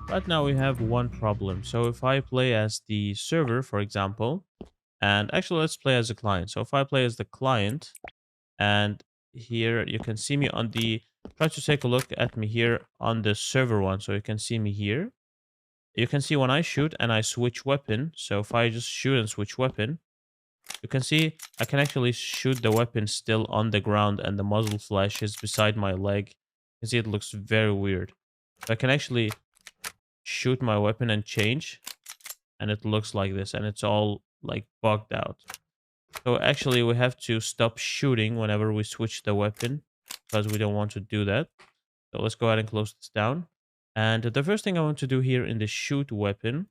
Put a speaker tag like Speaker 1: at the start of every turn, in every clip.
Speaker 1: Right now we have one problem. So if I play as the server, for example, and actually let's play as a client. So if I play as the client, and here you can see me on the, try to take a look at me here on the server one. So you can see me here. You can see when I shoot and I switch weapon. So if I just shoot and switch weapon, you can see I can actually shoot the weapon still on the ground and the muzzle flash is beside my leg. You can see it looks very weird. I can actually shoot my weapon and change, and it looks like this, and it's all like bugged out. So actually we have to stop shooting whenever we switch the weapon because we don't want to do that. So let's go ahead and close this down. And the first thing I want to do here in the shoot weapon,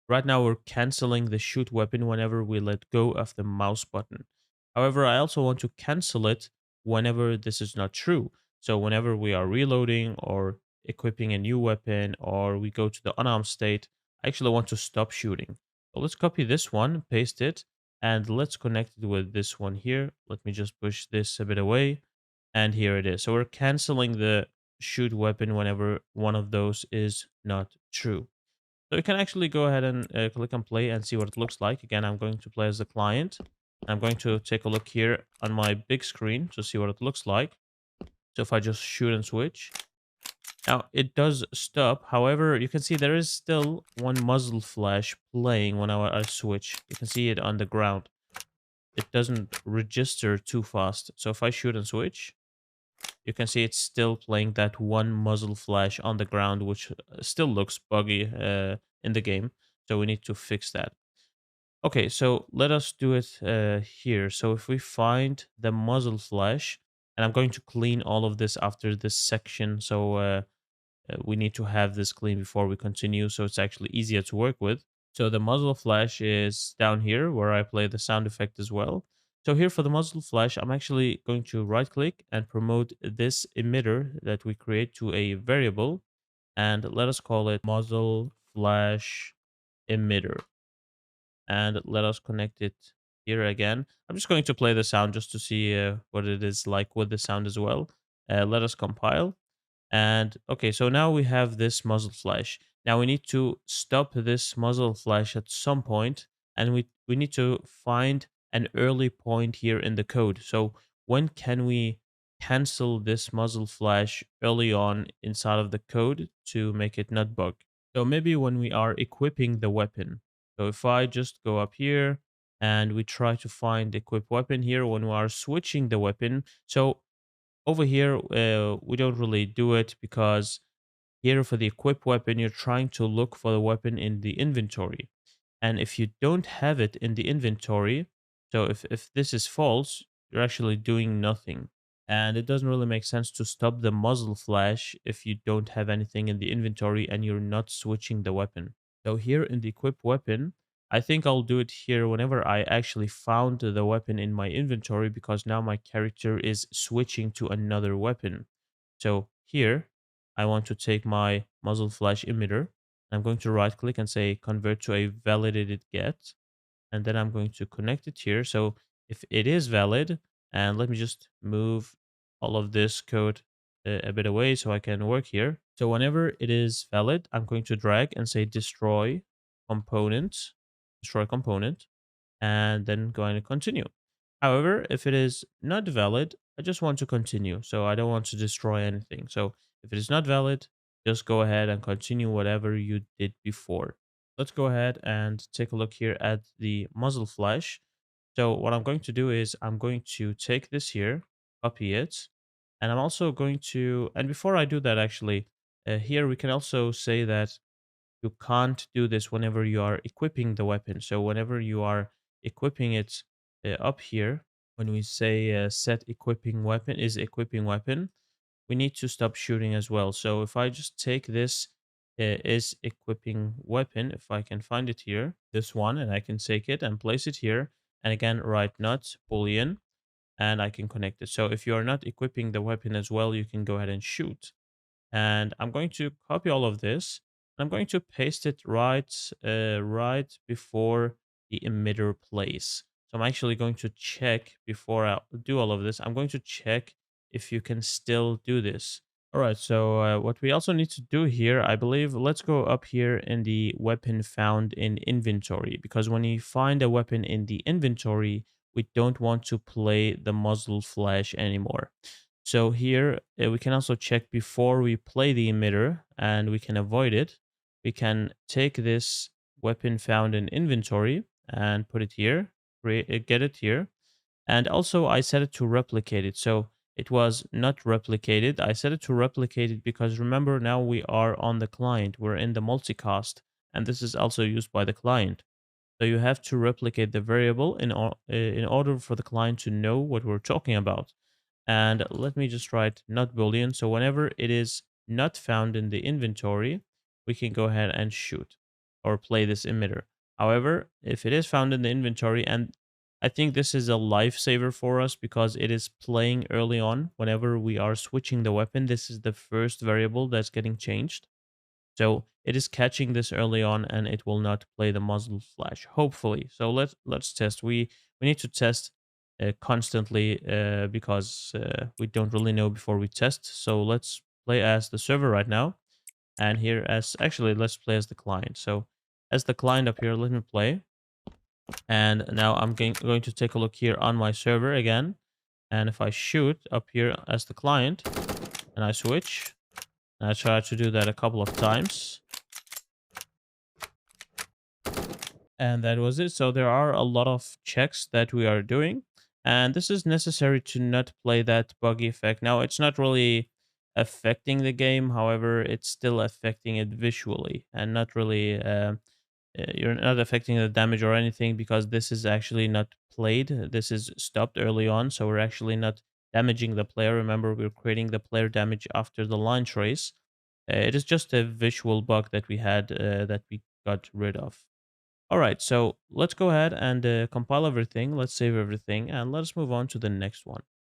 Speaker 1: right now we're canceling the shoot weapon whenever we let go of the mouse button. However, I also want to cancel it whenever this is not true. So whenever we are reloading or equipping a new weapon or we go to the unarmed state, I actually want to stop shooting. So let's copy this one, paste it, and let's connect it with this one here. Let me just push this a bit away. And here it is. So we're canceling the shoot weapon whenever one of those is not true. So you can actually go ahead and click on play and see what it looks like. Again, I'm going to play as the client. I'm going to take a look here on my big screen to see what it looks like. So if I just shoot and switch, now it does stop. However, you can see there is still one muzzle flash playing when I switch. You can see it on the ground. It doesn't register too fast. So if I shoot and switch, you can see it's still playing that one muzzle flash on the ground, which still looks buggy in the game. So we need to fix that. Okay, so let us do it here. So if we find the muzzle flash, and I'm going to clean all of this after this section. So we need to have this clean before we continue. So it's actually easier to work with. So the muzzle flash is down here where I play the sound effect as well. So here for the muzzle flash, I'm actually going to right click and promote this emitter that we create to a variable. And let us call it muzzle flash emitter. And let us connect it here again. I'm just going to play the sound just to see what it is like with the sound as well. Let us compile. And okay, so now we have this muzzle flash. Now we need to stop this muzzle flash at some point, and we need to find an early point here in the code. So when can we cancel this muzzle flash early on inside of the code to make it not bug? So maybe when we are equipping the weapon. So if I just go up here and we try to find equip weapon here when we are switching the weapon. So over here, we don't really do it because here for the equip weapon, you're trying to look for the weapon in the inventory. And if you don't have it in the inventory, so if this is false, you're actually doing nothing. And it doesn't really make sense to stop the muzzle flash if you don't have anything in the inventory and you're not switching the weapon. So here in the equip weapon, I think I'll do it here whenever I actually found the weapon in my inventory because now my character is switching to another weapon. So here, I want to take my muzzle flash emitter. I'm going to right click and say convert to a validated get. And then I'm going to connect it here. So if it is valid, and let me just move all of this code a bit away so I can work here. So whenever it is valid, I'm going to drag and say component, destroy component, and then going to continue. However, if it is not valid, I just want to continue. So I don't want to destroy anything. So if it is not valid, just go ahead and continue whatever you did before. Let's go ahead and take a look here at the muzzle flash. So what I'm going to do is I'm going to take this here, copy it, and I'm also going to, and before I do that actually, here we can also say that you can't do this whenever you are equipping the weapon. So whenever you are equipping it up here, when we say set equipping weapon is equipping weapon, we need to stop shooting as well. So if I just take this is equipping weapon, if I can find it here, this one, and I can take it and place it here, and again, write not boolean, and I can connect it. So if you are not equipping the weapon as well, you can go ahead and shoot. And I'm going to copy all of this. I'm going to paste it right before the emitter plays. So I'm actually going to check before I do all of this. I'm going to check if you can still do this. All right, so what we also need to do here, I believe, let's go up here in the weapon found in inventory, because when you find a weapon in the inventory, we don't want to play the muzzle flash anymore. So here we can also check before we play the emitter and we can avoid it. We can take this weapon found in inventory and put it here, get it here. And also I set it to replicate it. So it was not replicated. I set it to replicate it because remember now we are on the client. We're in the multicast and this is also used by the client. So you have to replicate the variable in order for the client to know what we're talking about. And let me just write not boolean. So whenever it is not found in the inventory, we can go ahead and shoot or play this emitter. However, if it is found in the inventory, and I think this is a lifesaver for us because it is playing early on whenever we are switching the weapon. This is the first variable that's getting changed. So it is catching this early on and it will not play the muzzle flash, hopefully. So let's test. We need to test constantly because we don't really know before we test. So let's play as the server right now. And here as actually let's play as the client. So as the client up here, let me play. And now I'm going to take a look here on my server again. And if I shoot up here as the client and I switch, and I try to do that a couple of times, and that was it. So there are a lot of checks that we are doing, and this is necessary to not play that buggy effect. Now it's not really affecting the game, however it's still affecting it visually and not really you're not affecting the damage or anything because this is actually not played. This is stopped early on, so we're actually not damaging the player. Remember, we're creating the player damage after the line trace. It is just a visual bug that we had that we got rid of. All right, so let's go ahead and compile everything. Let's save everything and let's move on to the next one.